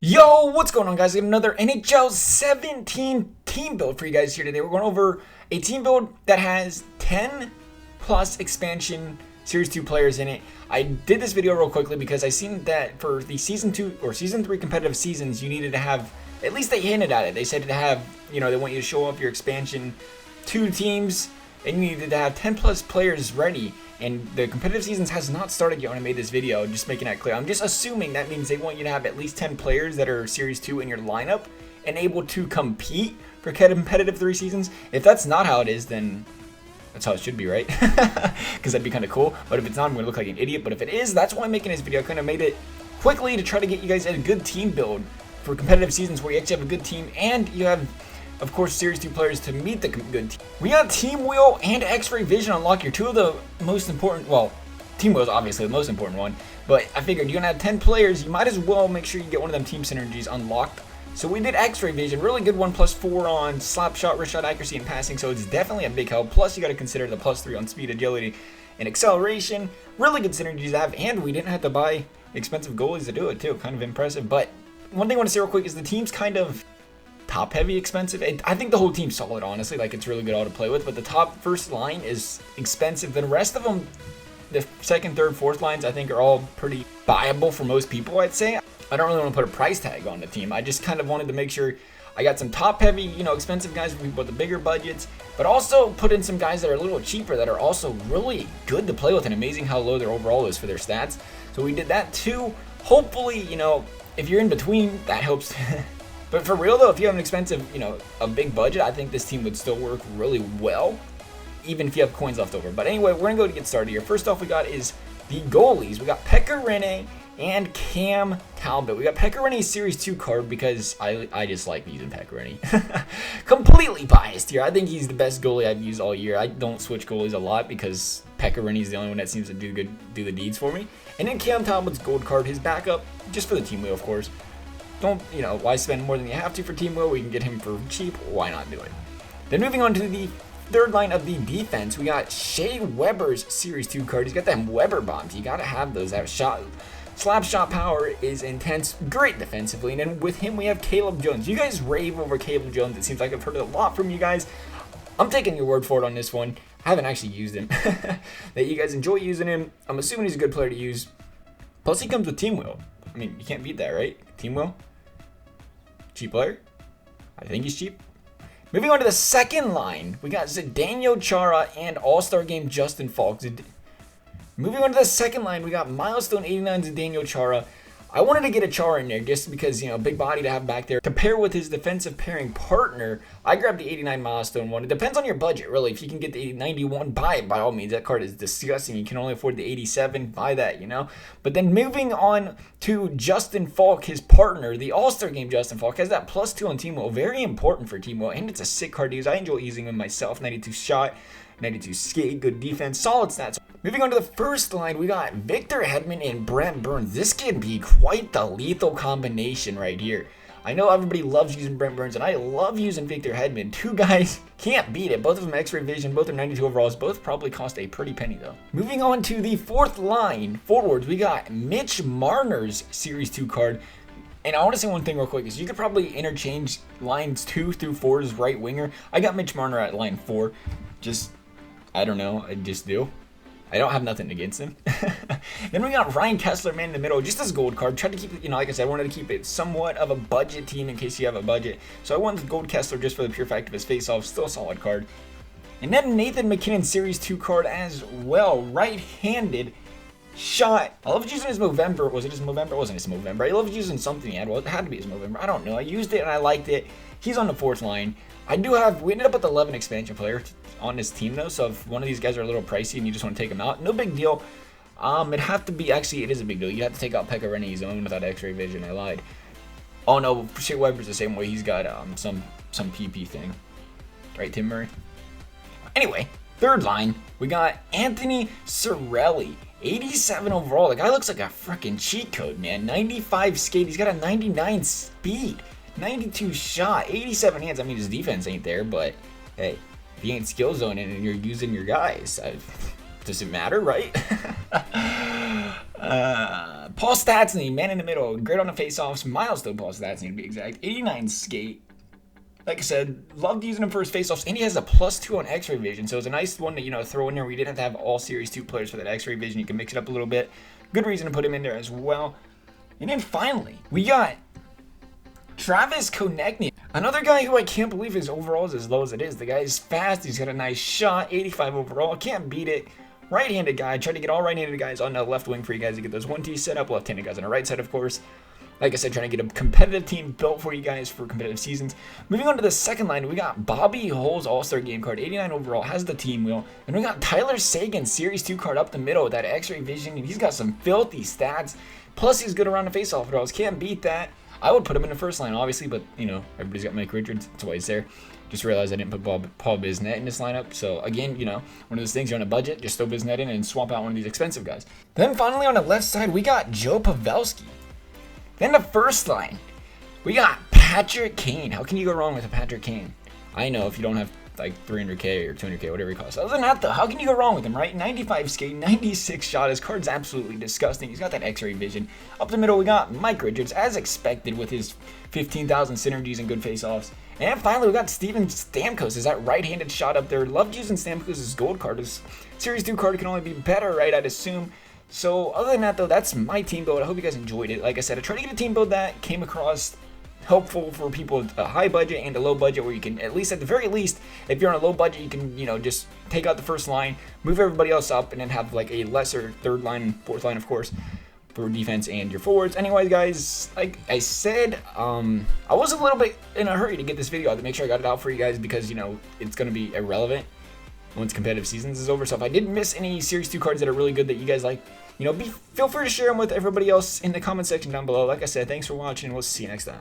Yo, what's going on, guys? We have another NHL 17 team build for you guys here today. We're going over a team build that has 10 plus expansion Series 2 players in it. I did this video real quickly because I seen that for the Season 2 or Season 3 competitive seasons, you needed to have, at least they hinted at it. They said to have, they want you to show off your expansion 2 teams, and you needed to have 10 plus players ready. And the competitive seasons has not started yet when I made this video, just making that clear. I'm just assuming that means they want you to have at least 10 players that are Series 2 in your lineup and able to compete for competitive 3 seasons. If that's not how it is, then that's how it should be, right? Because that'd be kind of cool. But if it's not, I'm going to look like an idiot. But if it is, that's why I'm making this video. I kind of made it quickly to try to get you guys a good team build for competitive seasons where you actually have a good team and you have, of course, Series 2 players to meet the good team. We got Team Wheel and X-Ray Vision unlock your 2 of the most important, well, Team Wheel is obviously the most important one, but I figured you're going to have 10 players, you might as well make sure you get one of them team synergies unlocked. So we did X-Ray Vision, really good one, +4 on slap shot, wrist shot accuracy, and passing, so it's definitely a big help. Plus you got to consider the +3 on speed, agility, and acceleration. Really good synergies to have, and we didn't have to buy expensive goalies to do it too, kind of impressive. But one thing I want to say real quick is the team's kind of top heavy expensive. I think the whole team's solid, honestly. Like, it's really good all to play with, but the top first line is expensive. The rest of them, the second, third, fourth lines, I think are all pretty viable for most people, I'd say. I don't really want to put a price tag on the team. I just kind of wanted to make sure I got some top heavy, expensive guys for people with the bigger budgets, but also put in some guys that are a little cheaper that are also really good to play with, and amazing how low their overall is for their stats. So we did that too. Hopefully, if you're in between, that helps. But for real though, if you have an expensive, a big budget, I think this team would still work really well, even if you have coins left over. But anyway, we're going to go to get started here. First off, we got is the goalies. We got Pekka Rinne and Cam Talbot. We got Pekka Rinne's Series 2 card because I just like using Pekka Rinne. Completely biased here. I think he's the best goalie I've used all year. I don't switch goalies a lot because Pekka Rinne is the only one that seems to do the deeds for me. And then Cam Talbot's gold card, his backup, just for the team wheel, of course. Don't, why spend more than you have to for Team Will? We can get him for cheap. Why not do it? Then moving on to the third line of the defense, we got Shea Weber's Series 2 card. He's got them Weber bombs. You got to have those. That slap shot power is intense. Great defensively. And then with him, we have Caleb Jones. You guys rave over Caleb Jones. It seems like I've heard a lot from you guys. I'm taking your word for it on this one. I haven't actually used him. That you guys enjoy using him. I'm assuming he's a good player to use. Plus, he comes with Team Will. I mean, you can't beat that, right? Team Will? Cheap player? I think he's cheap. Moving on to the second line, we got Zdeno Chara and All-Star Game Justin Falk. Moving on to the second line, we got Milestone 89 Zdeno Chara. I wanted to get a Chara in there just because, big body to have back there. To pair with his defensive pairing partner, I grabbed the 89 Milestone one. It depends on your budget, really. If you can get the 91, buy it by all means. That card is disgusting. You can only afford the 87, buy that, But then moving on to Justin Falk, his partner, the All-Star Game Justin Falk, has that +2 on Team Will. Very important for Team Will, and it's a sick card to use. I enjoy using him myself. 92 shot, 92 skate, good defense, solid stats. Moving on to the first line, we got Victor Hedman and Brent Burns. This can be quite the lethal combination right here. I know everybody loves using Brent Burns, and I love using Victor Hedman. 2 guys can't beat it. Both of them X-Ray Vision, both are 92 overalls. Both probably cost a pretty penny, though. Moving on to the fourth line, forwards, we got Mitch Marner's Series 2 card. And I want to say one thing real quick, is you could probably interchange lines 2 through 4 as right winger. I got Mitch Marner at line 4. I don't know, I just do. I don't have nothing against him. Then we got Ryan Kessler, man in the middle, just as gold card. Tried to keep it, like I said, I wanted to keep it somewhat of a budget team in case you have a budget. So I went with gold Kessler just for the pure fact of his face-off. Still a solid card. And then Nathan McKinnon Series 2 card as well. Right-handed shot. I love using his Movember. Was it his Movember? It wasn't his Movember. I love using something he had. Well, it had to be his Movember. I don't know. I used it and I liked it. He's on the fourth line. We ended up with 11 expansion players on this team though, so if one of these guys are a little pricey and you just want to take them out, no big deal. It'd have to be, actually it is a big deal. You have to take out Pekka Rinne's own without X-Ray Vision. I lied. Oh no, Shea Weber's the same way. He's got some PP thing. Right, Tim Murray? Anyway, third line, we got Anthony Cirelli. 87 overall. The guy looks like a freaking cheat code, man. 95 skate. He's got a 99 speed. 92 shot, 87 hands. I mean, his defense ain't there, but hey, if you ain't skill zoning and you're using your guys, does it matter, right? Paul Stastny, man in the middle, great on the faceoffs. Milestone Paul Stastny to be exact. 89 skate. Like I said, loved using him for his faceoffs, and he has a +2 on X-ray vision, so it's a nice one to throw in there. We didn't have to have all Series 2 players for that X-ray vision. You can mix it up a little bit. Good reason to put him in there as well. And then finally, we got Travis Konechny, another guy who I can't believe his overall is as low as it is. The guy is fast. He's got a nice shot. 85 overall. Can't beat it. Right-handed guy. Try to get all right-handed guys on the left wing for you guys to get those 1T set up. Left-handed guys on the right side, of course. Like I said, trying to get a competitive team built for you guys for competitive seasons. Moving on to the second line, we got Bobby Hull's All-Star Game card, 89 overall, has the team wheel. And we got Tyler Seguin, Series 2 card up the middle with that X-ray vision. And he's got some filthy stats. Plus, he's good around the face-off draws. Can't beat that. I would put him in the first line, obviously, but, everybody's got Mike Richards. That's why he's there. Just realized I didn't put Paul Bisnet in this lineup. So, again, one of those things, you're on a budget, just throw Bisnet in and swap out one of these expensive guys. Then, finally, on the left side, we got Joe Pavelski. Then the first line, we got Patrick Kane. How can you go wrong with a Patrick Kane? I know if you don't have like 300K or 200K, whatever he costs. Other than that, though, how can you go wrong with him, right? 95 skate, 96 shot. His card's absolutely disgusting. He's got that X-ray vision. Up the middle, we got Mike Richards, as expected, with his 15,000 synergies and good face-offs. And finally, we got Steven Stamkos. Is that right-handed shot up there? Loved using Stamkos' gold card. His Series 2 card can only be better, right? I'd assume. So, other than that, though, that's my team build. I hope you guys enjoyed it. Like I said, I tried to get a team build that came across helpful for people with a high budget and a low budget, where you can, at least at the very least, if you're on a low budget, you can, just take out the first line, move everybody else up, and then have like a lesser third line and fourth line, of course, for defense and your forwards. Anyways, guys, like I said, I was a little bit in a hurry to get this video out to make sure I got it out for you guys because, it's going to be irrelevant once competitive seasons is over. So if I didn't miss any Series 2 cards that are really good that you guys like, feel free to share them with everybody else in the comment section down below. Like I said, thanks for watching. We'll see you next time.